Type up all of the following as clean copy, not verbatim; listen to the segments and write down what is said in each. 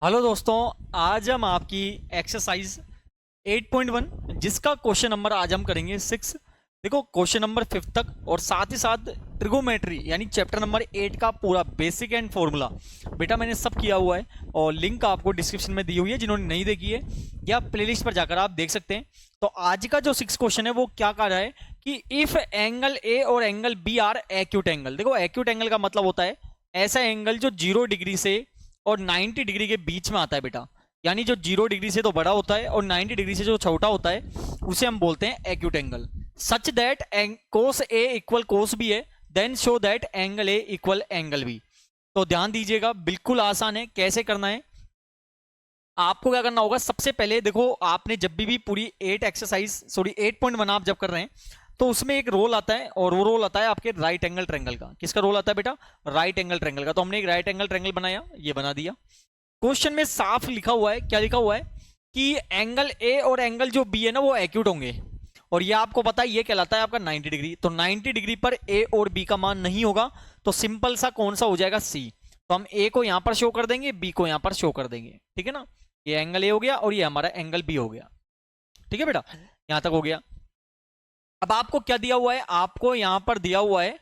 Hello दोस्तों, आज हम आपकी एक्सरसाइज 8.1 जिसका क्वेश्चन नंबर आज हम करेंगे 6। देखो क्वेश्चन नंबर 5 तक और साथ ही साथ ट्रिगोमेट्री यानी चैप्टर नंबर 8 का पूरा बेसिक एंड फॉर्मूला बेटा मैंने सब किया हुआ है और लिंक आपको डिस्क्रिप्शन में दी हुई है। जिन्होंने नहीं देखी है या प्लेलिस्ट पर जाकर आप देख सकते हैं। तो आज का जो 6 क्वेश्चन है वो क्या कह रहा है कि इफ एंगल ए और angle B are acute angle. देखो एक्यूट एंगल का मतलब होता है ऐसा एंगल जो 0 डिग्री से और 90 डिग्री के बीच में आता है बेटा, यानी जो 0 डिग्री से तो बड़ा होता है और 90 डिग्री से जो छोटा होता है उसे हम बोलते हैं acute angle. Such that cos A equal cos B है, then show that angle A equal angle B. तो ध्यान दीजिएगा, बिल्कुल आसान है। कैसे करना है, आपको क्या करना होगा, सबसे पहले देखो आपने जब भी पूरी 8.1 आप जब कर रहे हैं तो उसमें एक रोल आता है और वो रोल आता है आपके राइट एंगल ट्रायंगल का। किसका रोल आता है बेटा? राइट एंगल ट्रायंगल का। तो हमने एक राइट एंगल ट्रायंगल बनाया, ये बना दिया। क्वेश्चन में साफ लिखा हुआ है, क्या लिखा हुआ है कि एंगल ए और एंगल जो बी है ना वो एक्यूट होंगे और ये आपको पता है ये कहलाता है आपका 90 डिग्री। तो 90 डिग्री पर ए और बी का मान नहीं होगा तो सिंपल सा कौन सा हो जाएगा? सी। तो हम ए को यहां पर शो कर देंगे, बी को यहां पर शो कर देंगे। ठीक है ना, ये एंगल ए हो गया और ये हमारा एंगल बी हो गया। ठीक है बेटा, यहां तक हो गया। अब आपको क्या दिया हुआ है? आपको यहां पर दिया हुआ है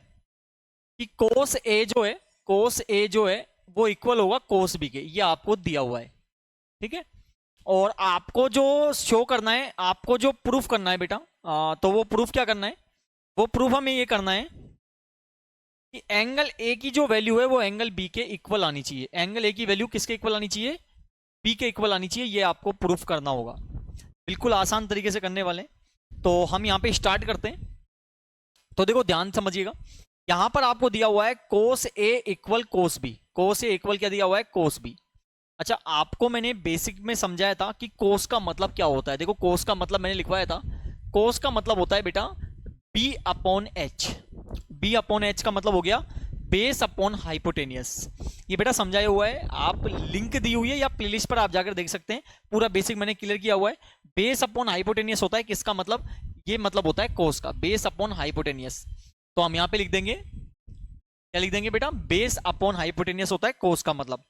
कि कोस ए जो है वो इक्वल होगा कोस बी के, ये आपको दिया हुआ है। ठीक है, और आपको जो शो करना है, आपको जो प्रूफ करना है बेटा, तो वो प्रूफ क्या करना है? वो प्रूफ हमें ये करना है कि एंगल ए की जो वैल्यू है वो एंगल बी के इक्वल आनी चाहिए। एंगल ए की वैल्यू किसके इक्वल आनी चाहिए? बी के इक्वल आनी चाहिए। ये आपको प्रूफ करना होगा, बिल्कुल आसान तरीके से करने वाले। तो हम यहां पे स्टार्ट करते हैं। तो देखो ध्यान समझिएगा, यहां पर आपको दिया हुआ है cos A equal cos B. Cos A equal क्या दिया हुआ है? Cos B. अच्छा, आपको मैंने बेसिक में समझाया था कि कोस का मतलब क्या होता है। देखो कोस का मतलब मैंने लिखवाया था, कोस का मतलब होता है बेटा B upon H. B upon H का मतलब हो गया बेस अपॉन हाइपोटेनियस। ये बेटा समझाया हुआ है, आप लिंक दी हुई है या प्लेलिस्ट पर आप जाकर देख सकते हैं। पूरा बेसिक मैंने क्लियर किया हुआ है। बेस अपॉन हाइपोटेनियस होता है किसका मतलब? ये मतलब होता है कोस का, बेस अपॉन हाइपोटेनियस। तो हम यहां पे लिख देंगे, क्या लिख देंगे बेटा? बेस अपॉन हाइपोटेनियस होता है कोस का मतलब।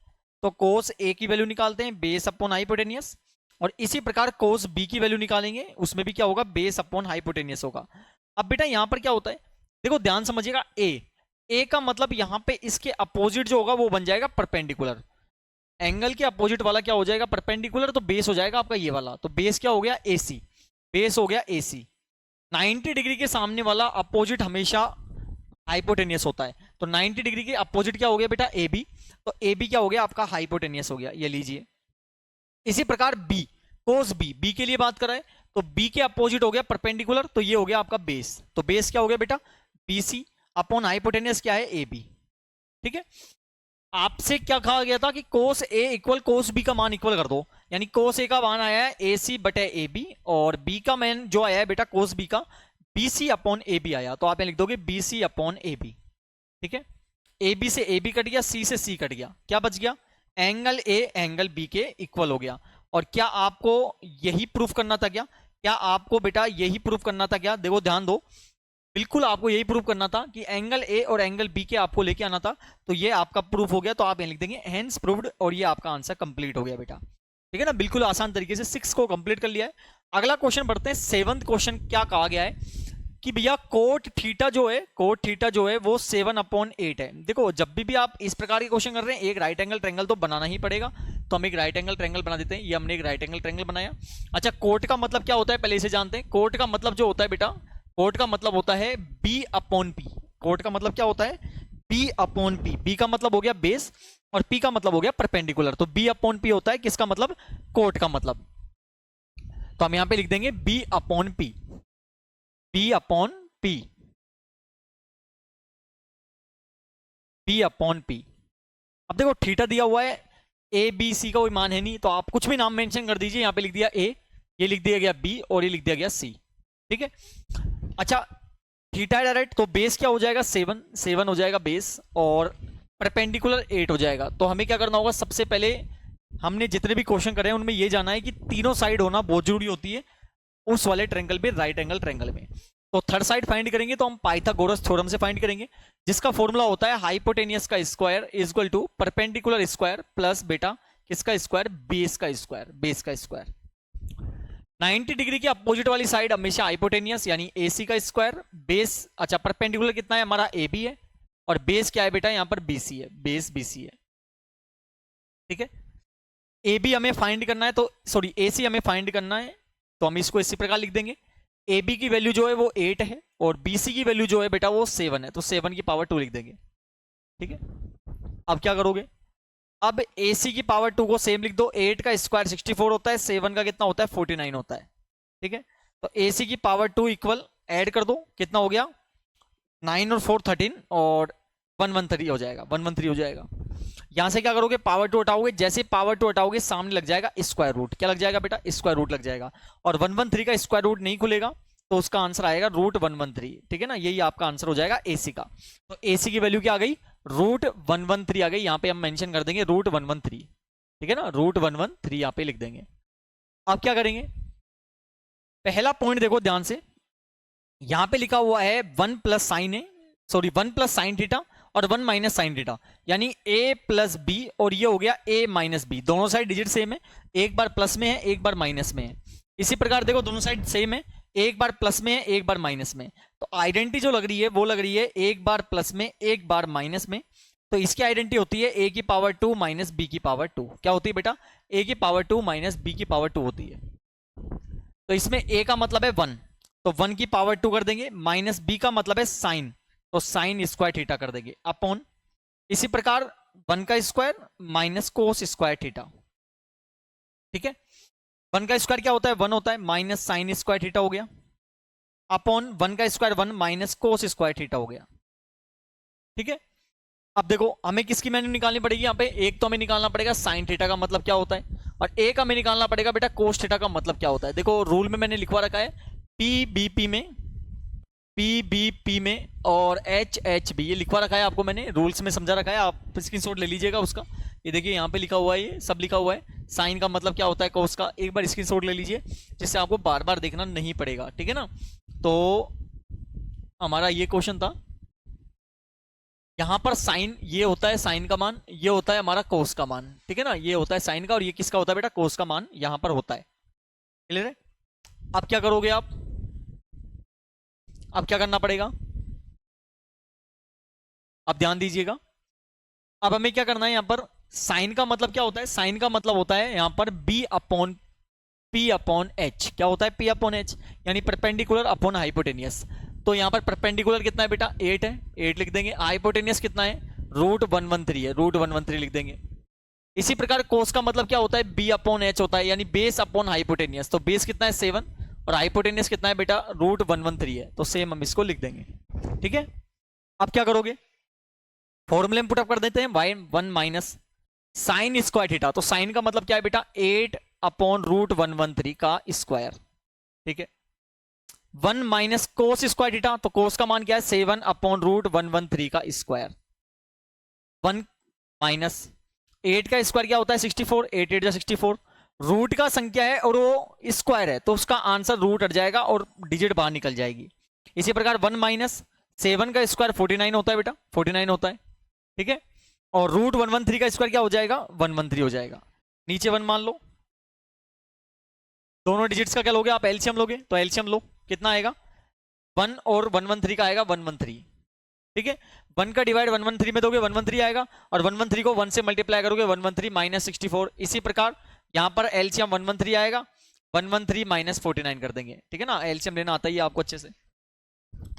तो कोस ए की वैल्यू निकालते हैं बेस अपॉन हाइपोटेनियस, और इसी प्रकार कोस बी की वैल्यू निकालेंगे, उसमें भी क्या होगा? बेस अपॉन हाइपोटेनियस होगा। अब बेटा यहां पर क्या होता है, देखो ध्यान समझिएगा, ए का मतलब यहां पे इसके अपोजिट जो होगा वो बन जाएगा परपेंडिकुलर। एंगल के अपोजिट वाला क्या हो जाएगा? परपेंडिकुलर। तो बेस हो जाएगा आपका ये वाला। तो बेस क्या हो गया? एसी। बेस हो गया एसी। 90 डिग्री के सामने वाला अपोजिट हमेशा हाइपोटेनियस होता है। तो 90 डिग्री के अपोजिट क्या हो गया बेटा? A B. तो ए बी क्या हो गया आपका? हाइपोटेनियस हो गया, ये लीजिए। इसी प्रकार बी, कोस बी, बी के लिए बात कर रहे हैं तो बी के अपोजिट हो गया परपेंडिकुलर, तो ये हो गया आपका बेस। तो बेस क्या हो गया बेटा? बीसी अपॉन हाइपोटेनियस क्या है? A B. ठीक है, आपसे क्या कहा गया था कि कोस ए इक्वल कोस बी का मान इक्वल कर दो, यानी कोस ए का मान आया है ए सी बटे ए बी और बी का मान जो आया है बेटा कोस बी का B C upon A B आया। तो आप लिख दोगे B C upon A B. ठीक है, ए बी से ए बी कट गया, सी से सी कट गया, क्या बच गया? एंगल ए एंगल बी के इक्वल हो गया। और क्या आपको यही प्रूफ करना था? क्या आपको बेटा यही प्रूफ करना था? क्या देखो ध्यान दो, बिल्कुल आपको यही प्रूफ करना था कि एंगल ए और एंगल बी के आपको लेके आना था। तो ये आपका प्रूफ हो गया, तो आप यहां लिख देंगे हेंस प्रूव्ड, और ये आपका आंसर कंप्लीट हो गया बेटा। ठीक है ना, बिल्कुल आसान तरीके से 6 को कंप्लीट कर लिया है। अगला क्वेश्चन पढ़ते हैं। 7th क्वेश्चन क्या कहा गया है कि भैया कोट थीटा जो है वो 7/8 है। देखो जब भी आप इस प्रकार के क्वेश्चन कर रहे हैं एक राइट एंगल ट्रायंगल तो बनाना ही पड़ेगा। तो हम एक राइट एंगल ट्रायंगल बना देते हैं। ये हमने एक राइट एंगल ट्रायंगल बनाया। अच्छा, कोट का मतलब क्या होता है पहले इसे जानते हैं। कोट का मतलब जो होता है बेटा, कोट का मतलब होता है बी अपॉन पी। कोट का मतलब क्या होता है? B upon P. बी का मतलब हो गया बेस और पी का मतलब हो गया परपेंडिकुलर। तो बी अपॉन पी होता है किसका मतलब? कोट का मतलब। तो हम यहां पे लिख देंगे B upon P, B upon P, B upon P. अब देखो थीटा दिया हुआ है, ए बी सी का कोई मान है नहीं, तो आप कुछ भी नाम मेंशन कर दीजिए। यहां पे लिख दिया ए, ये लिख दिया गया बी और ये लिख दिया गया सी। ठीक है, अच्छा थीटा है डायरेक्ट, तो बेस क्या हो जाएगा? 7 हो जाएगा बेस, और परपेंडिकुलर 8 हो जाएगा। तो हमें क्या करना होगा? सबसे पहले हमने जितने भी क्वेश्चन करे हैं उनमें ये जाना है कि तीनों साइड होना बहुत जरूरी होती है उस वाले ट्रायंगल पे, राइट एंगल ट्रायंगल में। तो थर्ड साइड फाइंड करेंगे तो हम पाइथागोरस थ्योरम से फाइंड करेंगे, जिसका फॉर्मूला होता है हाइपोटेनियस का square is equal to perpendicular square plus बेटा किसका स्क्वायर, बेस का स्क्वायर, बेस का स्क्वायर। 90 डिग्री की अपोजिट वाली साइड हमेशा हाइपोटेनियस यानी AC का स्क्वायर, बेस अच्छा परपेंडिकुलर कितना है हमारा AB है, और बेस क्या है बेटा यहाँ पर BC है, बेस BC है, ठीक है। AB हमें फाइंड करना है, तो सॉरी AC हमें फाइंड करना है, तो हम इसको इसी प्रकार लिख देंगे, AB की वैल्यू जो है वो 8 है और BC की वैल्यू जो है बेटा वो 7 है, तो 7 की पावर 2 लिख देंगे, ठीक है। अब क्या करोगे, अब AC की पावर 2 को सेम लिख दो, 8 का स्क्वायर 64 होता है, 7 का कितना होता है 49 होता है, ठीक है। तो AC की पावर 2 इक्वल ऐड कर दो, कितना हो गया 9 और 4 13 और 113 हो जाएगा, 113 हो जाएगा। यहां से क्या करोगे, पावर 2 हटाओगे, जैसे पावर 2 हटाओगे सामने लग जाएगा स्क्वायर रूट, क्या लग जाएगा बेटा स्क्वायर रूट लग जाएगा, और 113 का स्क्वायर रूट नहीं खुलेगा तो उसका आंसर आएगा रूट 113, ठीक है ना, यही आपका आंसर हो जाएगा AC का। तो AC की वैल्यू क्या आ गई, रूट 113 आ गई, यहाँ पे हम मेंशन कर देंगे रूट 113, ठीक है ना, रूट 113 यहाँ पे लिख देंगे। अब क्या करेंगे, पहला पॉइंट देखो ध्यान से, यहां पे लिखा हुआ है 1 प्लस साइन ए, सॉरी 1 प्लस साइन थीटा और 1 माइनस साइन थीटा, यानी A प्लस बी, और ये हो गया A माइनस बी, दोनों साइड डिजिट सेम है, एक बार प्लस में है एक बार माइनस में है। इसी प्रकार देखो दोनों साइड सेम है, एक बार प्लस में है एक बार माइनस में, तो आइडेंटिटी जो लग रही है वो लग रही है एक बार प्लस में एक बार माइनस में, तो इसकी आइडेंटिटी होती है A की पावर 2 माइनस B की पावर 2, क्या होती है बेटा A की पावर 2 माइनस B की पावर 2 होती है। तो इसमें A का मतलब है 1, तो 1 की पावर 2 कर देंगे, माइनस B का मतलब है साइन, तो साइन स्क्वायर थीटा कर देंगे अपॉन, इसी प्रकार 1 का square minus cos square theta, ठीक है। 1 का स्क्वायर क्या होता है 1 होता है, माइनस साइन स्क्वायर थीटा हो गया, अपॉन 1 का square 1 minus cos square theta हो गया, ठीक है। अब देखो हमें किसकी वैल्यू निकालनी पड़ेगी यहाँ पे, एक तो हमें निकालना पड़ेगा साइन थीटा का मतलब क्या होता है, और एक हमें निकालना पड़ेगा बेटा कोस थीटा का मतलब क्या होता है। देखो रूल में मैंने लिखवा रखा है पीबीपी में और HHB, ये लिखवा रखा है आपको मैंने, रूल्स में समझा रखा है, आप स्क्रीनशॉट ले लीजिएगा उसका, ये देखिए यहाँ पे लिखा हुआ है, ये सब लिखा हुआ है, साइन का मतलब क्या होता है कोस का, एक बार स्क्रीनशॉट ले लीजिए जिससे आपको बार बार देखना नहीं पड़ेगा, ठीक है ना। तो हमारा ये क्वेश्चन था, यहाँ पर साइन ये होता है साइन का मान, ये होता है हमारा कोस का मान, ठीक है ना, ये होता है साइन का और ये किसका होता है बेटा कोस का मान यहाँ पर होता है, क्लियर है। अब क्या करोगे आप, अब क्या करना पड़ेगा, अब ध्यान दीजिएगा, अब हमें क्या करना है यहाँ पर, साइन का मतलब क्या होता है, साइन का मतलब होता है यहाँ पर P अपॉन H, क्या होता है P अपॉन H, यानी परपेंडिकुलर अपॉन हाइपोटेनियस। तो यहाँ पर परपेंडिकुलर कितना है बेटा 8 है, 8 लिख देंगे, हाइपोटेनियस कितना है रूट 113 है, रूट 113 लिख देंगे। इसी प्रकार कोस का मतलब क्या होता है B अपॉन H होता है, यानी बेस अपॉन हाइपोटेनियस, तो बेस कितना है 7 और हाइपोटेनियस कितना है बेटा रूट 113 है, तो सेम हम इसको लिख देंगे, ठीक है। अब क्या करोगे, फॉर्मूले में पुट अप कर देते हैं y1 minus sine square theta, तो साइन का मतलब क्या है बेटा 8 अपॉन रूट 113 का स्क्वायर, ठीक है। 1 माइनस कोस स्क्वायर थीटा, तो कोस का मान क्या है 7 अपॉन रूट 113 का स्क्वायर, 1 माइनस 8 का स्क्वायर क्या होता है 64, 8 8 64, रूट का संख्या है और वो स्क्वायर है तो उसका आंसर रूट हट जाएगा और डिजिट बाहर निकल जाएगी। इसी प्रकार 1 माइनस 7 का स्क्वायर 49 होता है बेटा, 49 होता है, ठीक है। और रूट 113 का स्क्वायर क्या हो जाएगा 113 हो जाएगा, नीचे 1 मान लो, दोनों डिजिट्स का क्या लोगे आप एलसीएम लोगे, तो एलसीएम लो, कितना आएगा 1 और 113 का आएगा 113, ठीक है। 1 का डिवाइड 113 में दोगे 113 आएगा और 113 को 1 से मल्टीप्लाई करोगे 113 माइनस 64, इसी प्रकार यहाँ पर एलसीएम 113 आएगा, 113 माइनस 49 कर देंगे, ठीक है ना, एलसीएम लेना आता ही है आपको अच्छे से।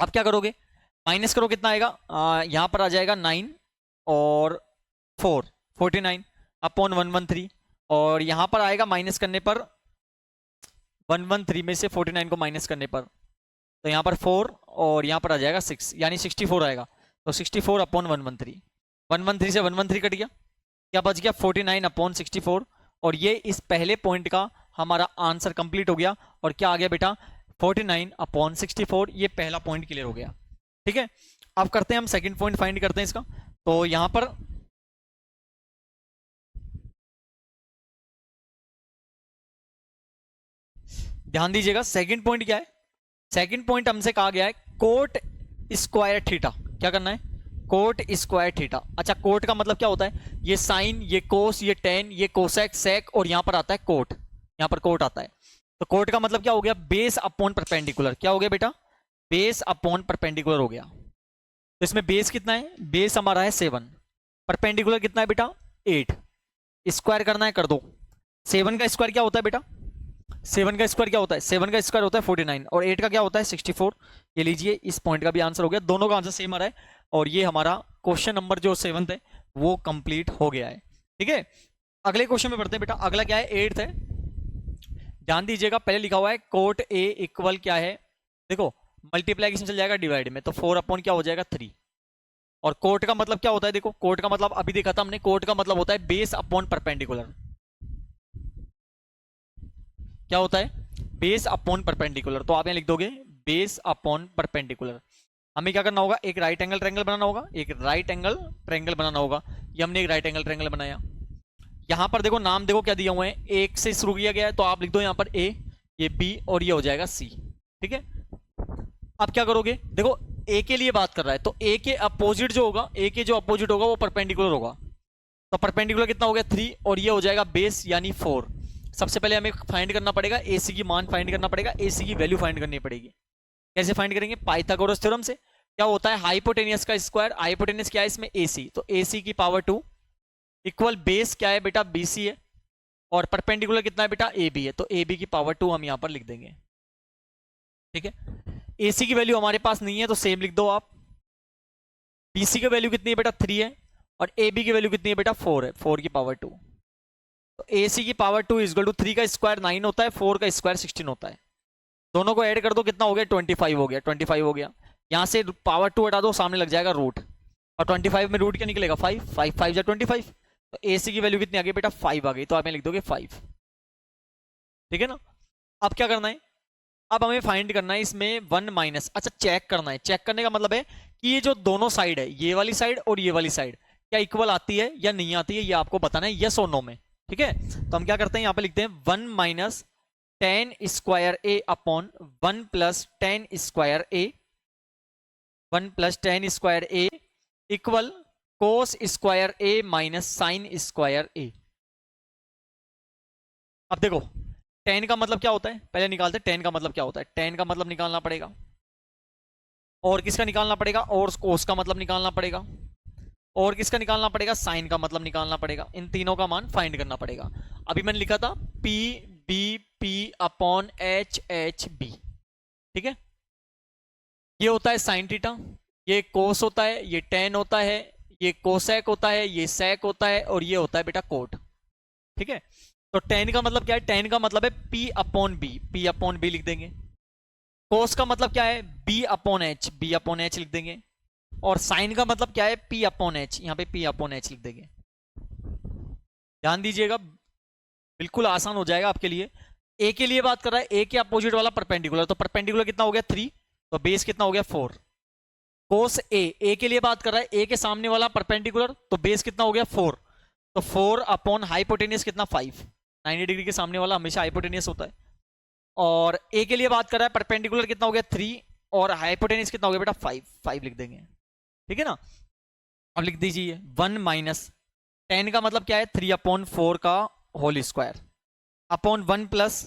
अब क्या करोगे माइनस करो, कितना आएगा यहाँ पर आ जाएगा 9 और 4 49 अपॉन 113, और यहाँ पर आएगा माइनस करने पर 113 में से 49 को माइनस करने पर, तो यहाँ पर 4 और यहाँ पर आ जाएगा 6, यानी 64 आएगा, तो 64 अपॉन 113, 113 से 113 कट गया, क्या बच गया 49 अपॉन 64, और ये इस पहले पॉइंट का हमारा आंसर कंप्लीट हो गया, और क्या आ गया बेटा 49 अपॉन 64, ये पहला पॉइंट क्लियर हो गया, ठीक है। अब करते हैं हम सेकंड पॉइंट फाइंड करते हैं इसका, तो यहां पर ध्यान दीजिएगा सेकंड पॉइंट क्या है, सेकंड पॉइंट हमसे कहा गया है कोट स्क्वायर थीटा, क्या करना है कोट स्क्वायर थीटा। अच्छा, कोट का मतलब क्या होता है? ये साइन, ये कोस, ये टेन, ये कोसेक, सेक, और यहां पर आता है कोट, यहां पर कोट आता है। तो कोट का मतलब क्या हो गया? Base upon perpendicular. क्या हो गया बेटा? बेस अपॉन परपेंडिकुलर हो गया। तो इसमें बेस कितना है? बेस हमारा है 7, परपेंडिकुलर कितना है बेटा? 8। स्क्वायर करना है, कर दो। 7 का स्क्वायर क्या होता है बेटा? 7 का स्क्वायर क्या होता है? 7 का स्क्वायर होता है 49, और 8 का क्या होता है? 64। ये लीजिए, इस पॉइंट का भी आंसर हो गया, दोनों का आंसर सेम आ रहा है, और ये हमारा क्वेश्चन नंबर जो 7 है वो कंप्लीट हो गया है। ठीक है, अगले क्वेश्चन में बढ़ते हैं बेटा। अगला क्या है? 8th है, ध्यान दीजिएगा। पहले लिखा हुआ है कोट ए इक्वल क्या है? देखो, मल्टीप्लाइकेशन चल जाएगा डिवाइड में, तो 4 अपॉन क्या हो जाएगा? 3। और कोट का मतलब क्या होता है? देखो, कोट का मतलब अभी देखा था हमने, कोट का मतलब होता है बेस अपॉन परपेंडिकुलर। क्या होता है? Base upon perpendicular. तो आप यहां लिख दोगे बेस अपॉन परपेंडिकुलर। हमें क्या करना होगा? एक राइट एंगल ट्रायंगल बनाना होगा, एक राइट एंगल ट्रायंगल बनाना होगा। ये हमने एक राइट एंगल ट्रायंगल बनाया। यहां पर देखो, नाम देखो क्या दिया हुआ है, एक से शुरू किया गया है, तो आप लिख दो यहां पर ए, ये बी, और ये हो जाएगा सी। ठीक है, अब क्या करोगे? देखो, ए के लिए बात कर रहा है, तो ए के अपोजिट जो होगा, ए के जो अपोजिट होगा वो परपेंडिकुलर होगा। तो परपेंडिकुलर कितना हो गया? 3, और ये हो जाएगा बेस यानी 4। सबसे पहले हमें फाइंड करना पड़ेगा एसी की मान, फाइंड करना पड़ेगा, एसी की वैल्यू फाइंड करनी पड़ेगी। कैसे फाइंड करेंगे? पाइथागोरस थ्योरम से। क्या होता है? हाइपोटेनियस का स्क्वायर, हाइपोटेनियस क्या है इसमें? एसी, तो एसी की पावर 2 इक्वल बेस क्या है बेटा? बीसी है, और परपेंडिकुलर कितना है बेटा? ए बी है, तो ए बी की पावर 2 हम यहां पर लिख देंगे। ठीक है, एसी की वैल्यू हमारे पास नहीं है, तो सेम लिख दो आप। बीसी की वैल्यू कितनी है बेटा? 3 है, और ए बी की वैल्यू कितनी है बेटा? 4 है, 4 की पावर 2। तो ए सी की पावर 2 इज इक्वल टू 3 का स्क्वायर 9 होता है, 4 का स्क्वायर 16 होता है। दोनों को ऐड कर दो, कितना हो गया? 25 हो गया, 25 हो गया। यहां से पावर 2 हटा दो, सामने लग जाएगा रूट, और 25 में रूट क्या निकलेगा? 5, 5 5 जा 25। तो ए सी की वैल्यू कितनी आ गई बेटा? 5 आ गई, तो आप यहाँ लिख दोगे 5। ठीक है ना? अब क्या करना है? अब हमें फाइंड करना है इसमें 1 माइनस। अच्छा, चेक करना है। चेक करने का मतलब है कि ये जो दोनों साइड है, ये वाली साइड और ये वाली साइड, क्या इक्वल आती है या नहीं आती है, ये आपको बताना है, यस और नो में। ठीक है, तो हम क्या करते हैं, यहां पे लिखते हैं 1 माइनस टेन स्क्वायर ए अपॉन 1 प्लस टेन स्क्वायर ए, 1 प्लस टेन स्क्वायर ए इक्वल कोस स्क्वायर ए माइनस साइन स्क्वायर ए। अब देखो, टेन का मतलब क्या होता है? पहले निकालते हैं टेन का मतलब क्या होता है। टेन का मतलब निकालना पड़ेगा, और किसका निकालना पड़ेगा? और कोस का मतलब निकालना पड़ेगा, और किसका निकालना पड़ेगा? साइन का मतलब निकालना पड़ेगा। इन तीनों का मान फाइंड करना पड़ेगा। अभी मैंने लिखा था P B P upon H H B. ठीक है, ये होता है साइन थीटा, ये कोस होता है, ये टेन होता है, ये कोसेक होता है, ये सेक होता है, और ये होता है बेटा कोट। ठीक है, तो टेन का मतलब क्या है? टेन का मतलब है P upon B, P upon B लिख देंगे। कोस का मतलब क्या है? B upon H, B upon H लिख देंगे। और साइन का मतलब क्या है? पी अपॉन एच, यहां पे पी अपॉन एच लिख देंगे। ध्यान दीजिएगा, बिल्कुल आसान हो जाएगा आपके लिए। ए के लिए बात कर रहा है, ए के अपोजिट वाला परपेंडिकुलर, तो परपेंडिकुलर कितना हो गया? 3, तो बेस कितना हो गया? 4। कोस ए के लिए बात कर रहा है, ए के सामने वाला परपेंडिकुलर, तो बेस कितना हो गया? 4, तो 4 अपॉन हाइपोटेनियस कितना? 5। 90 डिग्री के सामने वाला हमेशा हाइपोटेनियस होता है। और ए के लिए बात कर रहा है, परपेंडिकुलर कितना हो गया? 3, और हाइपोटेनियस कितना हो गया बेटा? 5, 5 लिख देंगे। ठीक है ना? अब लिख दीजिए 1 माइनस टेन का मतलब क्या है? 3 अपॉन 4 का whole square upon 1 plus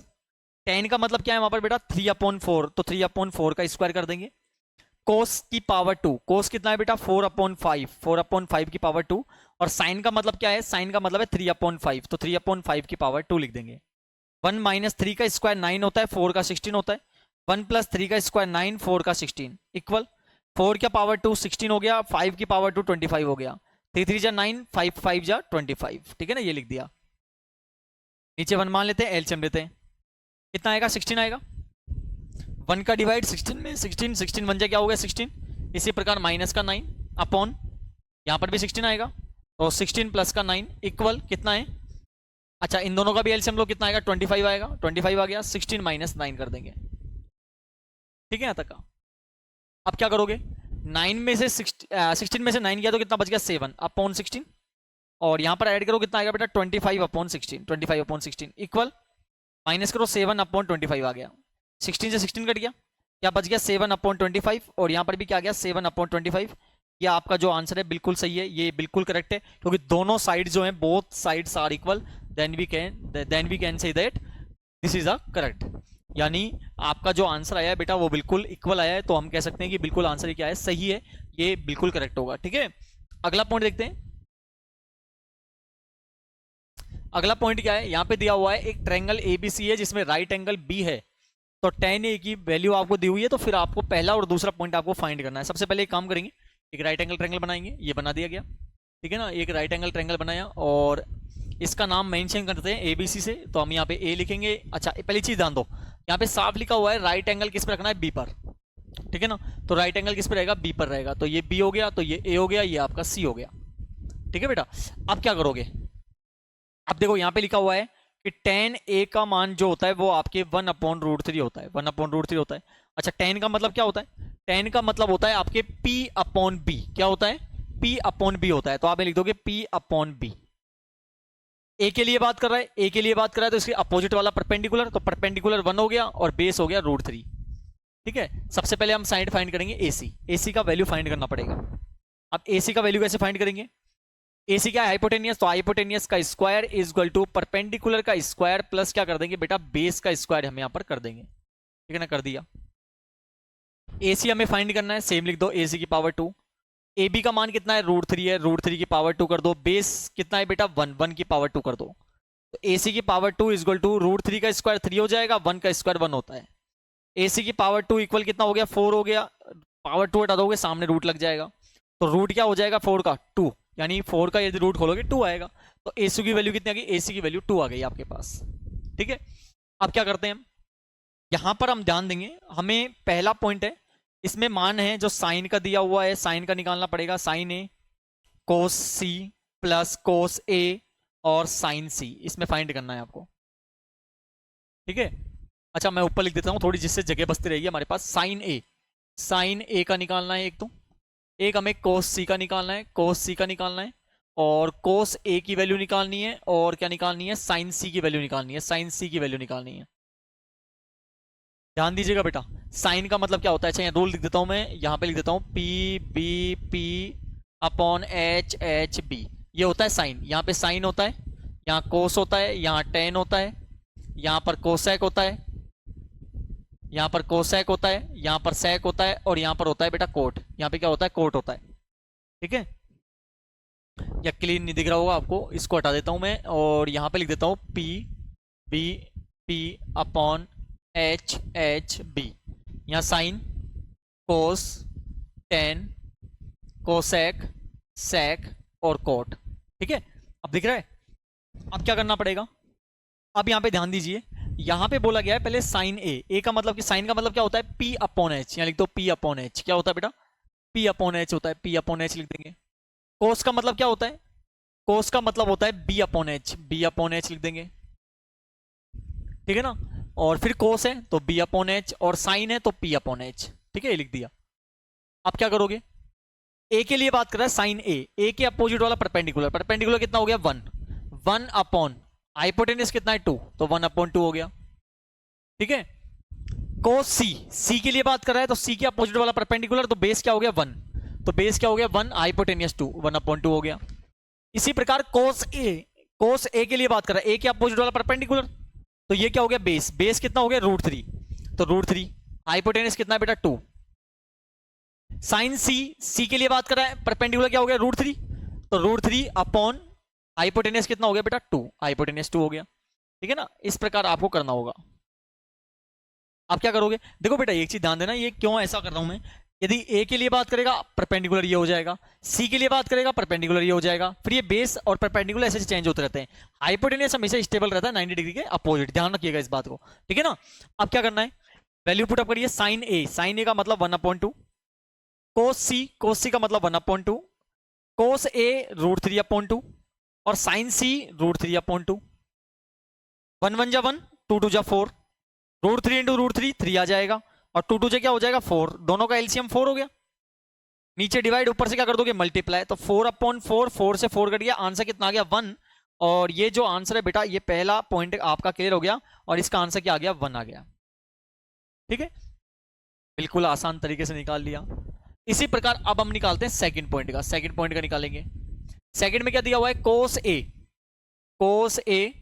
tan का मतलब क्या है वहां पर बेटा? 3 अपॉन 4, तो 3 अपॉन 4 का स्क्वायर कर देंगे। कोस की पावर 2, कोस कितना है बेटा? 4 अपॉन 5, 4 अपॉन 5 की पावर 2। और साइन का मतलब क्या है? साइन का मतलब है 3 अपॉन 5, तो 3 अपॉन 5 की पावर 2 लिख देंगे। 1 माइनस 3 का स्क्वायर 9 होता है, 4 का 16 होता है। 1 प्लस 3 का स्क्वायर 9, 4 का 16 इक्वल 4 की पावर 2 16 हो गया, 5 की पावर 2 25 हो गया। 3 3 जा 9, 5 5 जा 25। ठीक है ना? ये लिख दिया। नीचे 1 मान लेते हैं, एलसीएम लेते हैं, कितना आएगा? 16 आएगा। 1 का डिवाइड 16 में, 16 16 बन जाए क्या हो गया? 16। इसी प्रकार माइनस का 9 अपॉन यहाँ पर भी 16 आएगा, तो 16 प्लस का 9 इक्वल कितना है? अच्छा, इन दोनों का भी एलसीएम लो, कितना आएगा? 25 आएगा। 25 आ गया, 16 माइनस 9 कर देंगे। ठीक है यहाँ तक का? अब क्या करोगे? 9 में से 16 में से 9 किया तो कितना बच गया? 7 अपॉन 16, और यहां पर ऐड करो, कितना आएगा बेटा? 25 अपॉन 16, 25 अपॉन 16 इक्वल माइनस करो 7 अपॉन 25 आ गया। 16 से 16 कट गया, क्या बच गया? 7 अपॉन 25, और यहां पर भी क्या आ गया? 7 अपॉन 25 ये आपका जो आंसर है बिल्कुल सही है, ये बिल्कुल करेक्ट है, क्योंकि दोनों साइड जो हैं, both sides are equal, then we can say that this is a correct. यानी आपका जो आंसर आया है बेटा वो बिल्कुल इक्वल आया है, तो हम कह सकते हैं कि बिल्कुल आंसर क्या है, सही है, ये बिल्कुल करेक्ट होगा। ठीक है, अगला पॉइंट देखते हैं। अगला पॉइंट क्या है, यहां पे दिया हुआ है एक ट्रायंगल एबीसी है जिसमें राइट एंगल बी है, तो tan a की वैल्यू आपको दी हुई है, तो फिर आपको पहला और दूसरा पॉइंट आपको फाइंड करना है। सबसे पहले एक काम करेंगे, एक राइट एंगल ट्रायंगल बनाएंगे, ये बना दिया गया, ठीक है ना, एक राइट एंगल ट्रायंगल बनाया और इसका नाम मेंशन करते हैं एबीसी से, तो हम यहाँ पे ए लिखेंगे। अच्छा, पहली चीज ध्यान दो, यहाँ पे साफ लिखा हुआ है राइट एंगल किस पर रखना है, बी पर, ठीक है ना, तो राइट एंगल किस पर रहेगा, बी पर रहेगा, तो ये बी हो गया, तो ये ए हो गया, ये आपका सी हो गया। ठीक है बेटा, अब क्या करोगे, अब देखो यहाँ पे लिखा हुआ है कि tan a का मान जो होता है वो आपके 1/√3 होता है, 1/√3 होता है। अच्छा, tan का मतलब क्या होता है, tan का मतलब होता है आपके P/B, क्या होता है, P/B होता है, तो आप लिख दोगे P/B। ए के लिए बात कर रहा है, ए के लिए बात कर रहा है, तो इसके अपोजिट वाला परपेंडिकुलर, तो परपेंडिकुलर 1 हो गया और बेस हो गया √3। ठीक है, सबसे पहले हम साइड फाइंड करेंगे एसी, एसी का वैल्यू फाइंड करना पड़ेगा। अब एसी का वैल्यू कैसे फाइंड करेंगे, एसी क्या है, हाइपोटेनियस, तो हाइपोटेनियस का square is equal to perpendicular का स्क्वायर प्लस क्या कर देंगे बेटा, बेस का स्क्वायर हम यहां पर कर देंगे। ठीक है ना, कर दिया। एसी हमें फाइंड करना है, सेम लिख दो, एसी की पावर 2, ए बी का मान कितना है, √3 है, √3 की पावर 2 कर दो, बेस कितना है बेटा 1, 1 की पावर 2 कर दो, तो एसी की पावर 2 इज इक्वल टू √3 का स्क्वायर 3 हो जाएगा, 1 का स्क्वायर 1 होता है, एसी की पावर 2 इक्वल कितना हो गया, 4 हो गया, पावर 2 हटा दोगे सामने रूट लग जाएगा, तो रूट क्या हो जाएगा 4 का 2, यानी 4 का यदि रूट खोलोगे 2 आएगा, तो एसी की वैल्यू कितनी आ गई, एसी की वैल्यू 2 आ गई आपके पास। ठीक है, अब क्या करते हैं हम, यहां पर हम ध्यान देंगे, हमें पहला पॉइंट है, इसमें मान है जो साइन का दिया हुआ है, साइन का निकालना पड़ेगा, साइन ए कोस सी प्लस कोस ए और साइन सी, इसमें फाइंड करना है आपको। ठीक है, अच्छा मैं ऊपर लिख देता हूं थोड़ी, जिससे जगह बचती रहेगी हमारे पास। साइन ए, साइन ए का निकालना है एक, तो एक हमें कोस सी का निकालना है, कोस सी का निकालना है, और कोस ए की वैल्यू निकालनी है, और क्या निकालनी है, साइन सी की वैल्यू निकालनी है, साइन सी की वैल्यू निकालनी है। ध्यान दीजिएगा बेटा, साइन का मतलब क्या होता है, अच्छा रूल लिख देता हूं मैं, यहां पे लिख देता हूं P/B/H/B, ये होता है साइन, यहाँ पे साइन होता है, यहाँ कोस होता है, यहाँ टेन होता है, यहाँ पर कोसेक होता है, यहाँ पर कोसेक होता है, यहाँ पर सेक होता है, और यहाँ पर होता है बेटा कोट, यहाँ पे क्या होता है, कोट होता है। ठीक है, या क्लीन नहीं दिख रहा होगा आपको, इसको हटा देता हूं मैं, और यहाँ पे लिख देता हूँ P/B/H/B, यहाँ sine cos tan cosec sec और कोट। ठीक है, अब दिख रहा है, अब क्या करना पड़ेगा, अब यहाँ पे ध्यान दीजिए, यहाँ पे बोला गया है पहले साइन ए का मतलब, कि साइन का मतलब क्या होता है, P/H, यहाँ लिख दो P/H, क्या होता है बेटा, P/H होता है, P/H लिख देंगे। कोस का मतलब क्या होता है, कोस का मतलब होता है B/H लिख देंगे, ठीक है ना, और फिर कोस है तो B/H, और साइन है तो P/H। ठीक है, ये लिख दिया। अब क्या करोगे, ए के लिए बात कर रहा है, साइन ए के अपोजिट वाला परपेंडिकुलर, परपेंडिकुलर कितना हो गया 1, 1 अपॉन हाइपोटेनस कितना है 2, तो 1/2 हो गया। ठीक है, कोस सी के लिए बात कर रहा है, तो सी के अपोजिट वाला परपेंडिकुलर, तो बेस क्या हो गया 1, तो बेस क्या हो गया 1, हाइपोटेनियस 2, 1/2 हो गया। इसी प्रकार कोस ए के लिए बात कर रहा है, ए के अपोजिट वाला परपेंडिकुलर, तो ये क्या हो गया बेस, बेस कितना हो गया √3, तो √3, हाइपोटेनस कितना है बेटा 2। साइन सी के लिए बात कर रहा है, परपेंडिकुलर क्या हो गया √3, तो √3 अपॉन हाइपोटेनस कितना हो गया बेटा 2, हाइपोटेनस 2 हो गया। ठीक है ना, इस प्रकार आपको करना होगा। आप क्या करोगे, देखो बेटा एक चीज ध्यान देना, ये क्यों ऐसा कर रहा हूं मैं, यदि ए के लिए बात करेगा परपेंडिकुलर ये हो जाएगा, सी के लिए बात करेगा परपेंडिकुलर ये हो जाएगा, फिर ये बेस और परपेंडिकुलर ऐसे चेंज होते रहते हैं, हाइपोटेनस हमेशा स्टेबल रहता है 90 डिग्री के अपोजिट, ध्यान रखिएगा इस बात को। ठीक है ना, अब क्या करना है, वैल्यू पुट अप करिए, साइन ए का मतलब 1/2, कोस सी का मतलब 1/2, कोस ए √3/2, और साइन सी √3/2, 1 1 जा 1, 2 2 जा 4, √3 इंटू √3 3 आ जाएगा, और 2 2 से क्या हो जाएगा 4, दोनों का एलसीएम 4 हो गया, नीचे डिवाइड, ऊपर से क्या कर दोगे मल्टीप्लाई, तो 4/4, 4 से 4 कट गया, आंसर कितना आ गया 1, और ये जो आंसर है बेटा, ये पहला पॉइंट आपका क्लियर हो गया, और इसका आंसर क्या आ गया 1 आ गया। ठीक है, बिल्कुल आसान तरीके से निकाल लिया। इसी प्रकार अब हम निकालते हैं सेकंड पॉइंट का। सेकंड पॉइंट का निकालेंगे। सेकंड में क्या दिया हुआ है, कोस ए, कोस ए,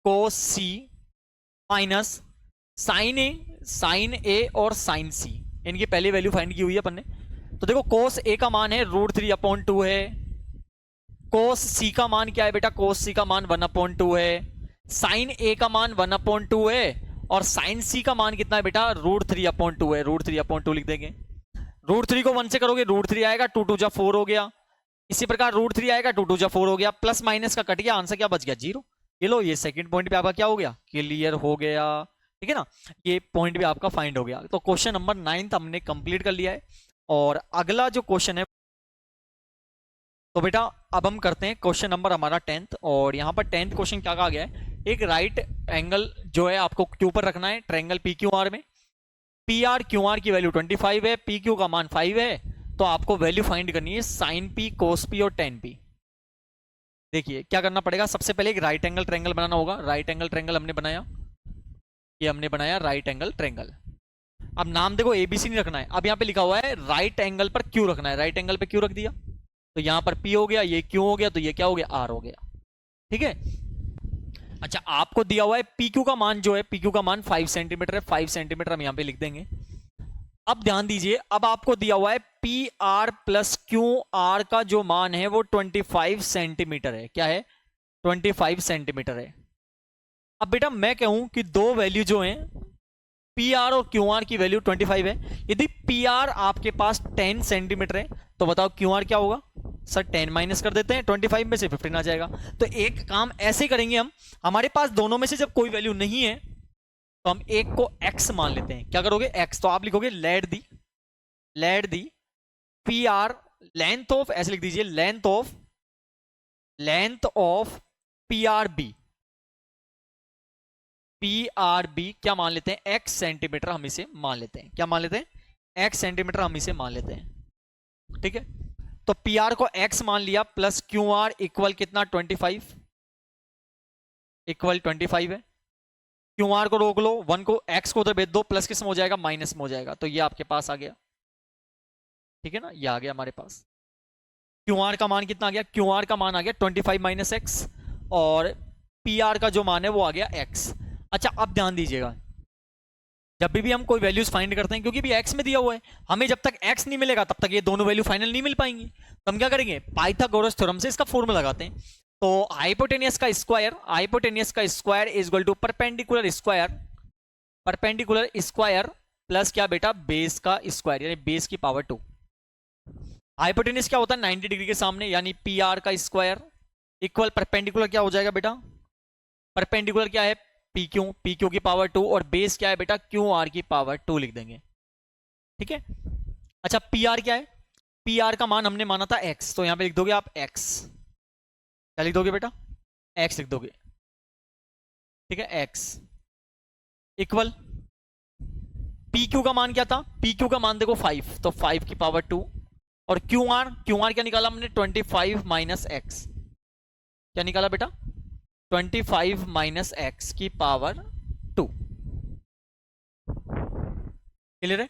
कोस सी माइनस साइन ए, साइन ए और साइन सी, इनकी पहली वैल्यू फाइंड की हुई है अपन ने। तो देखो कोस ए का मान है √3/2 है, कोस सी का मान क्या है बेटा, कोस सी का मान 1/2 है, साइन ए का मान 1/2 है, और साइन सी का मान कितना है बेटा, √3/2 है, √3/2 लिख देंगे। √3 को 1 से करोगे √3 आएगा, 2 2 जा 4 हो गया। इसी प्रकार √3 आएगा, 2 2 जा 4 हो गया, प्लस माइनस का कट गया, आंसर क्या बच गया, 0। ये लो, ये सेकंड पॉइंट पे आपका क्या हो गया, क्लियर हो गया, ठीक है ना। ये पॉइंट भी आपका फाइंड हो गया। तो क्वेश्चन नंबर 9 हमने कंप्लीट कर लिया है। और अगला जो क्वेश्चन है, तो बेटा अब हम करते हैं क्वेश्चन नंबर हमारा 10th। और यहाँ पर 10th क्वेश्चन क्या कहा गया है, एक राइट एंगल जो है आपको क्यू पर रखना है, ट्रायंगल पी क्यू आर में। पी आर क्यू आर की वैल्यू 25 है, पी क्यू का मान 5 है, तो आपको वैल्यू फाइंड करनी है साइन पी, कोस पी और टेन पी। देखिए क्या करना पड़ेगा, सबसे पहले एक राइट एंगल ट्रायंगल बनाना होगा। राइट एंगल ट्रायंगल हमने बनाया, ये हमने बनाया राइट एंगल ट्रायंगल। अब नाम देखो एबीसी नहीं रखना है, अब यहाँ पे लिखा हुआ है राइट एंगल पर क्यू रखना है, राइट एंगल पे क्यू रख दिया, तो यहां पर पी हो गया, ये क्यू हो गया, तो ये क्या हो गया, आर हो गया, ठीक है। अच्छा आपको दिया हुआ है पी क्यू का मान जो है, पी क्यू का मान 5 सेंटीमीटर है, 5 सेंटीमीटर हम यहां पे लिख देंगे। अब ध्यान दीजिए, अब आपको दिया हुआ है P R plus Q R का जो मान है वो 25 सेंटीमीटर है, क्या है, 25 सेंटीमीटर है। अब बेटा मैं कहूं कि दो वैल्यू जो है पी आर और क्यू आर की वैल्यू 25 है, यदि पी आर आपके पास 10 सेंटीमीटर है, तो बताओ क्यू आर क्या होगा, सर 10 माइनस कर देते हैं, 25 में से 15 आ जाएगा। तो एक काम ऐसे करेंगे हम, हमारे पास दोनों में से जब कोई वैल्यू नहीं है तो हम एक को x मान लेते हैं। क्या करोगे, x, तो आप लिखोगे let the P R, length of, ऐसे लिख दीजिए length of P R be क्या मान लेते हैं, x सेंटीमीटर हम इसे मान लेते हैं। क्या मान लेते हैं, x सेंटीमीटर हम इसे मान लेते हैं, ठीक है। तो पी आर को x मान लिया, प्लस क्यू आर इक्वल कितना, 25, इक्वल 25 है। क्यू आर को रोक लो, 1 को, x को उधर भेज दो, प्लस किस में हो जाएगा, माइनस में हो जाएगा, तो ये आपके पास आ गया, ठीक है ना, ये आ गया हमारे पास। क्यू आर का मान कितना आ गया, क्यू आर का मान आ गया 25 माइनस एक्स, और पी आर का जो मान है वो आ गया x। अच्छा अब ध्यान दीजिएगा, जब भी हम कोई वैल्यूज फाइंड करते हैं, क्योंकि भी x में दिया हुआ है, हमें जब तक x नहीं मिलेगा तब तक ये दोनों वैल्यू फाइनल नहीं मिल पाएंगी, तो हम क्या करेंगे, पाइथागोरस थ्योरम से इसका फॉर्मूला लगाते हैं। तो हाइपोटेनियस का square is equal to perpendicular square plus क्या बेटा, बेस का स्क्वायर, यानी बेस की पावर 2। हाइपोटेनियस क्या होता है, 90 डिग्री के सामने, यानी पी आर का स्क्वायर इक्वल परपेंडिकुलर क्या हो जाएगा बेटा, परपेंडिकुलर क्या है, पी क्यू की पावर 2, और बेस क्या है बेटा, क्यू आर की पावर 2 लिख देंगे, ठीक है। अच्छा पी आर क्या है, पी आर का मान हमने माना था x, तो यहां पे लिख दोगे आप x, क्या लिख दोगे बेटा, x लिख दोगे, ठीक है, x इक्वल पी क्यू का मान क्या था, पी क्यू का मान देखो 5, तो 5 की पावर 2, और क्यू आर क्या निकाला हमने, 25 माइनस एक्स, क्या निकाला बेटा, 25 माइनस एक्स की पावर 2, क्लियर है।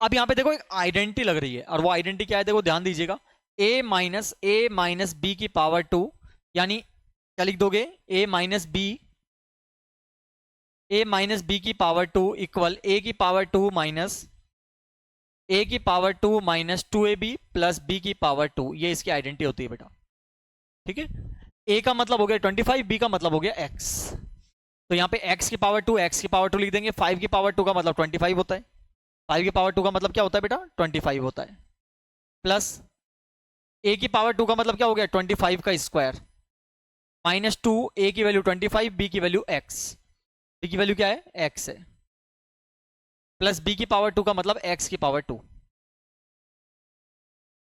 अब यहां पे देखो एक आइडेंटिटी लग रही है, और वो आइडेंटिटी क्या है, देखो ध्यान दीजिएगा, a माइनस बी की पावर 2, यानी क्या लिख दोगे, a माइनस बी की पावर 2 इक्वल a की power 2 minus 2ab plus b की पावर 2, ये इसकी आइडेंटिटी होती है बेटा, ठीक है। a का मतलब हो गया 25, b का मतलब हो गया x, तो यहाँ पे x की पावर 2 लिख देंगे, 5 की पावर 2 का मतलब 25 होता है, 5 की पावर 2 का मतलब क्या होता है बेटा, 25 होता है, प्लस a की पावर 2 का मतलब क्या हो गया, 25 का स्क्वायर, माइनस 2, a की वैल्यू 25, b की वैल्यू x, b की वैल्यू क्या है, x है, प्लस b की पावर 2 का मतलब x की पावर 2,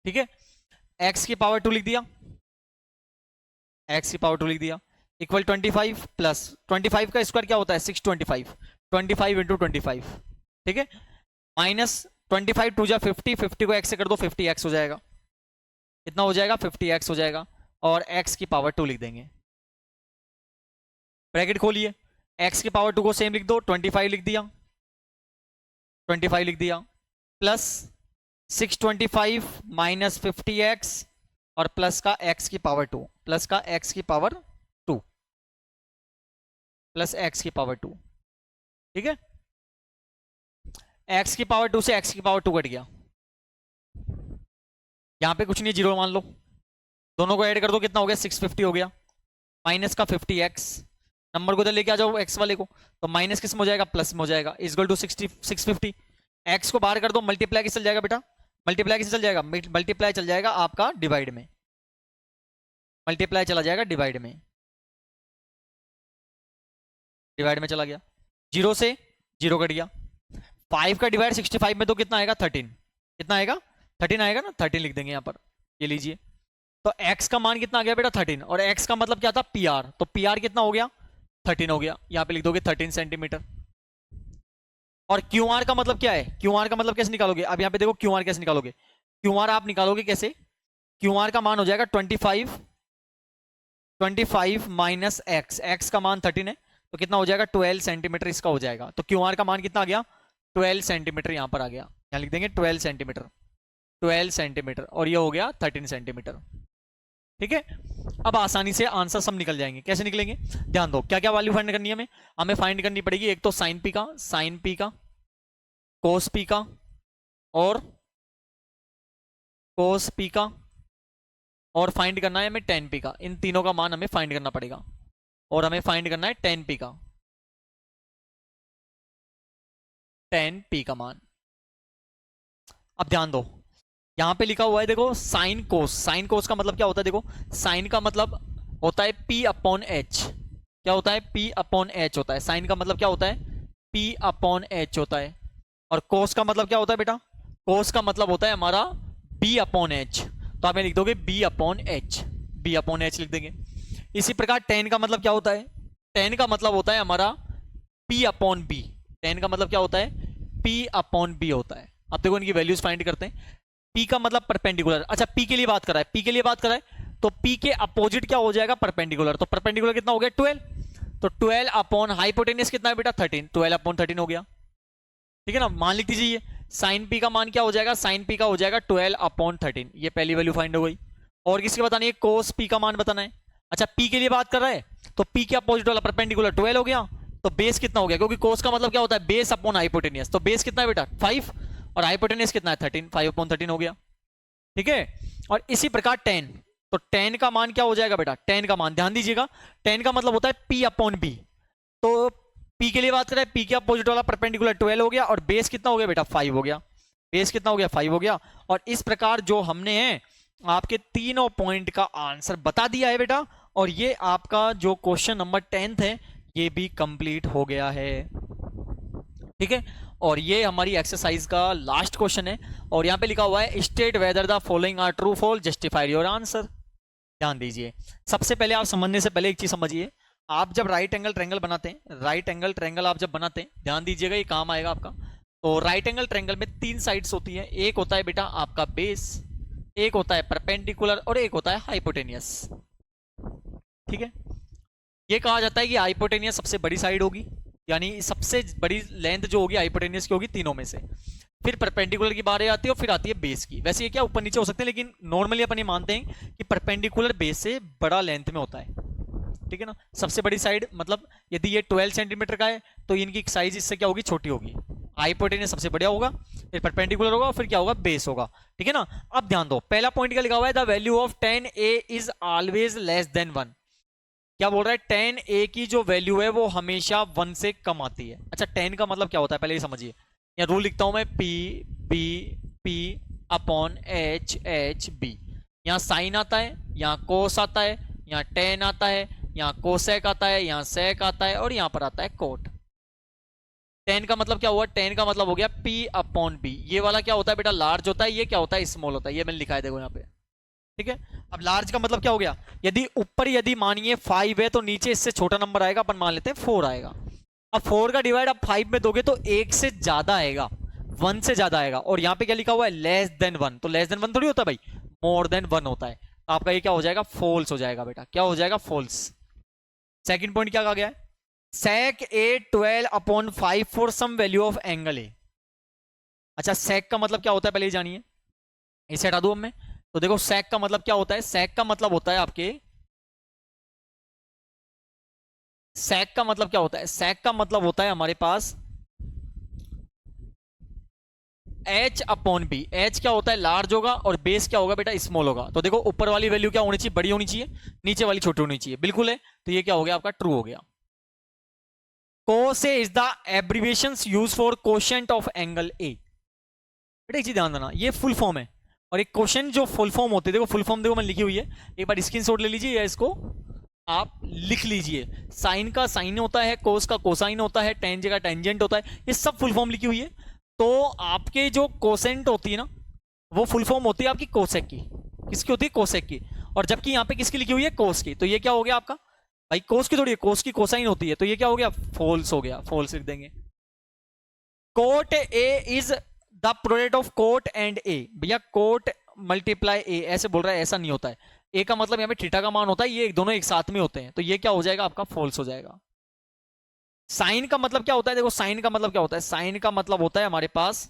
ठीक है। x की पावर 2 लिख दिया, x की पावर 2 लिख दिया, इक्वल 25 प्लस 25 का स्क्वायर क्या होता है, 625, 25 इंटू 25, ठीक है, माइनस 25 2 जा 50, 50 को x से कर दो, 50x हो जाएगा, कितना हो जाएगा, 50x हो जाएगा, और x की पावर 2 लिख देंगे, ब्रैकेट खोलिए, x की पावर 2 को सेम लिख दो, 25 लिख दिया, प्लस 625 माइनस 50x और प्लस का x की पावर 2, प्लस का x की पावर 2, प्लस x की पावर 2। ठीक है, x की पावर 2 से x की पावर 2 कट गया, यहां पे कुछ नहीं, जीरो मान लो, दोनों को ऐड कर दो, कितना हो गया 650 हो गया, माइनस का 50x, नंबर को इधर लेके आ जाओ x वाले को, तो माइनस किस में हो जाएगा, प्लस में हो जाएगा, इक्वल टू 650। x को बाहर कर दो, मल्टीप्लाई किस चल जाएगा बेटा, मल्टीप्लाई किस चल जाएगा, मल्टीप्लाई चल जाएगा आपका डिवाइड में, मल्टीप्लाई चला जाएगा डिवाइड में, डिवाइड में चला गया, जीरो से जीरो कट गया, 5 का डिवाइड 65 में तो कितना आएगा 13, कितना आएगा 13 आएगा ना, 13 लिख देंगे यहाँ पर, ये लीजिए, तो x का मान कितना आ गया बेटा 13, और x का मतलब क्या था PR, तो PR कितना हो गया 13 हो गया, यहाँ पे लिख दोगे 13 सेंटीमीटर। और QR का मतलब क्या है, QR का मतलब कैसे निकालोगे, अब यहाँ पे देखो QR कैसे निकालोगे, QR आप निकालोगे कैसे, QR का मान हो जाएगा 25 माइनस x का मान 13 है, तो कितना हो जाएगा 12 सेंटीमीटर इसका हो जाएगा, तो QR का मान कितना आ गया 12 सेंटीमीटर, यहां पर आ गया, यहां लिख देंगे 12 सेंटीमीटर, 12 सेंटीमीटर, और ये हो गया 13 सेंटीमीटर। ठीक है, अब आसानी से आंसर सब निकल जाएंगे, कैसे निकलेंगे, ध्यान दो, क्या क्या वैल्यू फाइंड करनी है हमें, हमें फाइंड करनी पड़ेगी एक तो साइन पी का, कोस पी का, और कोस पी का, और फाइंड करना है हमें टेन पी का, इन तीनों का मान हमें फाइंड करना पड़ेगा, और हमें फाइंड करना है टेन पी का, टेन पी का मान। अब ध्यान दो, यहां पे लिखा हुआ है देखो साइन कोस, साइन कोस का मतलब क्या होता है, देखो साइन का मतलब होता है P अपॉन एच, क्या होता है P अपॉन एच होता है, साइन का मतलब क्या होता है P अपॉन एच होता है, और कोस का मतलब क्या होता है बेटा, कोस का मतलब होता है हमारा B अपॉन एच, तो आप लिख दोगे B upon H, B upon H लिख देंगे। इसी प्रकार टेन का मतलब क्या होता है, टेन का मतलब होता है हमारा P अपॉन बी, टेन का मतलब क्या होता है P अपॉन बी होता है। अब देखो इनकी वैल्यूज फाइंड करते हैं, P का मतलब परपेंडिकुलर, अच्छा P के लिए बात कर रहा है, P के लिए बात कर रहा है, तो P के अपोजिट क्या हो जाएगा परपेंडिकुलर, तो परपेंडिकुलर कितना हो गया 12, तो 12 अपॉन हाइपोटेनियस कितना है बेटा 13, 12 अपॉन 13 हो गया, ठीक है ना, मान लिख दीजिए, साइन P का मान क्या हो जाएगा, साइन P का हो जाएगा 12 अपॉन 13, ये पहली वैल्यू फाइंड हो गई। और किसकी बतानी है, कोस P का मान बताना है, अच्छा P के लिए बात कर रहा है, तो P के अपोजिट वाला परपेंडिकुलर 12 हो गया, तो बेस कितना हो गया, क्योंकि कोस का मतलब क्या होता है बेस अपॉन हाइपोटेनियस, तो बेस कितना है बेटा 5, और हाइपोटेनियस कितना है 13, 5 अपॉन 13 हो गया, ठीक है। और इसी प्रकार टेन, तो टेन का मान क्या हो जाएगा बेटा, टेन का मान ध्यान दीजिएगा, टेन का मतलब होता है P अपॉन बी, तो P के लिए बात करें, P के अपोजिट वाला परपेंडिकुलर 12 हो गया, और बेस कितना हो गया बेटा 5 हो गया, बेस कितना हो गया 5 हो गया। और इस प्रकार जो हमने है आपके तीनों पॉइंट का आंसर बता दिया है बेटा, और ये आपका जो क्वेश्चन नंबर 10 है ये भी कंप्लीट हो गया है, ठीक है। और ये हमारी एक्सरसाइज का लास्ट क्वेश्चन है, और यहाँ पे लिखा हुआ है state whether the following are true false justify your answer. ध्यान दीजिए, सबसे पहले आप समझने से पहले एक चीज समझिए, आप जब राइट एंगल ट्रायंगल बनाते हैं, राइट एंगल ट्रायंगल आप जब बनाते हैं, ध्यान दीजिएगा ये काम आएगा आपका, तो राइट एंगल ट्रायंगल में 3 साइड्स होती है, एक होता है बेटा आपका बेस, एक होता है परपेंडिकुलर, और एक होता है हाइपोटेनियस, ठीक है। ये कहा जाता है कि हाइपोटेनियस सबसे बड़ी साइड होगी, यानी सबसे बड़ी लेंथ जो होगी हाइपोटेनियस की होगी तीनों में से, फिर परपेंडिकुलर की बारी आती है, और फिर आती है बेस की। वैसे ये क्या ऊपर नीचे हो सकते हैं, लेकिन नॉर्मली अपन ये मानते हैं कि परपेंडिकुलर बेस से बड़ा लेंथ में होता है, ठीक है ना, सबसे बड़ी साइड, मतलब यदि ये 12 सेंटीमीटर का है तो इनकी साइज इससे क्या होगी छोटी होगी, हाइपोटेनियस सबसे बड़ा होगा, फिर परपेंडिकुलर होगा, और फिर क्या होगा बेस होगा, ठीक है ना। अब ध्यान दो, पहला पॉइंट क्या लिखा हुआ है, the value of 10a is always less than 1, क्या बोल रहा है 10a की जो वैल्यू है वो हमेशा 1 से कम आती है। अच्छा 10 का मतलब क्या होता है पहले ये समझिए, या रूल लिखता हूं मैं P B P upon H H B, यहाँ साइन आता है, यहाँ कोस आता है, यहाँ टेन आता है, यहाँ कोसेक आता है, यहाँ सेक आता है, और यहाँ पर आता है कोट। 10 का मतलब क्या हुआ, 10 का मतलब हो गया P अपॉन B, ये वाला क्या होता है बेटा लार्ज होता है, ये क्या होता है स्मॉल होता है, ये मैंने लिखा है देखो यहाँ पे, ठीक है। अब लार्ज का मतलब क्या हो गया, यदि ऊपर यदि मानिए 5 है तो नीचे इससे छोटा नंबर आएगा, अपन मान लेते हैं 4 आएगा। अब 4 का डिवाइड आप 5 में दोगे तो 1 से ज्यादा आएगा, 1 से ज्यादा आएगा, और यहाँ पे क्या लिखा हुआ है लेस देन 1, तो लेस देन 1 थोड़ी होता है भाई, मोर देन 1 होता है, तो आपका ये क्या हो जाएगा फॉल्स हो जाएगा बेटा, क्या हो जाएगा फॉल्स। सेकंड पॉइंट क्या कहा गया है, sec a 12 upon 5 for some value of angle A, अच्छा sec का मतलब क्या होता है पहले ये जानिए, इसे हटा दूं अब मैं। तो देखो sec का मतलब क्या होता है, sec का मतलब होता है आपके, sec का मतलब क्या होता है, sec का मतलब होता है हमारे पास h अपॉन बी। h क्या होता है, लार्ज होगा, और बेस क्या होगा बेटा, स्मॉल होगा। तो देखो ऊपर वाली वैल्यू क्या होनी चाहिए, बड़ी होनी चाहिए, नीचे वाली छोटी होनी चाहिए, बिल्कुल है। तो ये क्या हो गया आपका, ट्रू हो गया। cos A is the abbreviation use for quotient of angle ए। बेटा एक चीज ध्यान देना, ये फुल फॉर्म है, और एक क्वेश्चन जो फुल फॉर्म होते हैं, देखो फुल फॉर्म देखो मैंने लिखी हुई है, एक बार स्क्रीनशॉट ले लीजिए या इसको आप लिख लीजिए। साइन का साइन होता है, कोस का कोसाइन होता है, टेंजेंट का टेंजेंट होता है, ये सब फुल फॉर्म लिखी हुई है। तो आपके जो कोसेंट होती है ना, वो फुल फॉर्म होती है आपकी कोसेक की। किसकी होती है, कोसेक की। और जबकि यहाँ पे किसकी लिखी हुई है, कोस की। तो ये क्या हो गया आपका भाई, कोस की थोड़ी है, कोस की कोसाइन होती है। तो ये क्या हो गया, फॉल्स हो गया, फॉल्स लिख देंगे। Cot A is the product of cot and A. भैया कोट मल्टीप्लाई ए ऐसे बोल रहा है, ऐसा नहीं होता है। ए का मतलब यहाँ पे थीटा का मान होता है, ये दोनों एक साथ में होते हैं। तो ये क्या हो जाएगा आपका, फॉल्स हो जाएगा। साइन का मतलब क्या होता है, देखो साइन का मतलब क्या होता है, साइन का मतलब होता है हमारे पास,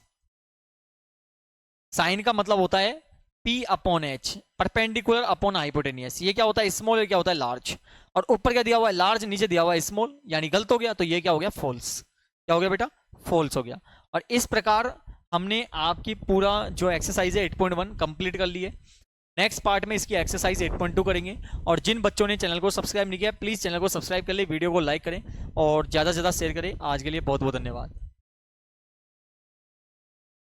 साइन का मतलब होता है P upon H, perpendicular upon hypotenuse. ये क्या होता है, स्मॉल, ये क्या होता है, लार्ज। और ऊपर क्या दिया हुआ है, लार्ज, नीचे दिया हुआ है स्मॉल, यानी गलत हो गया। तो ये क्या हो गया, फॉल्स। क्या हो गया बेटा, फॉल्स हो गया। और इस प्रकार हमने आपकी पूरा जो एक्सरसाइज है 8.1 कंप्लीट कर ली है। नेक्स्ट पार्ट में इसकी एक्सरसाइज 8.2 करेंगे। और जिन बच्चों ने चैनल को सब्सक्राइब नहीं किया, प्लीज़ चैनल को सब्सक्राइब कर ले, वीडियो को लाइक करें और ज़्यादा से ज़्यादा शेयर करें। आज के लिए बहुत बहुत धन्यवाद।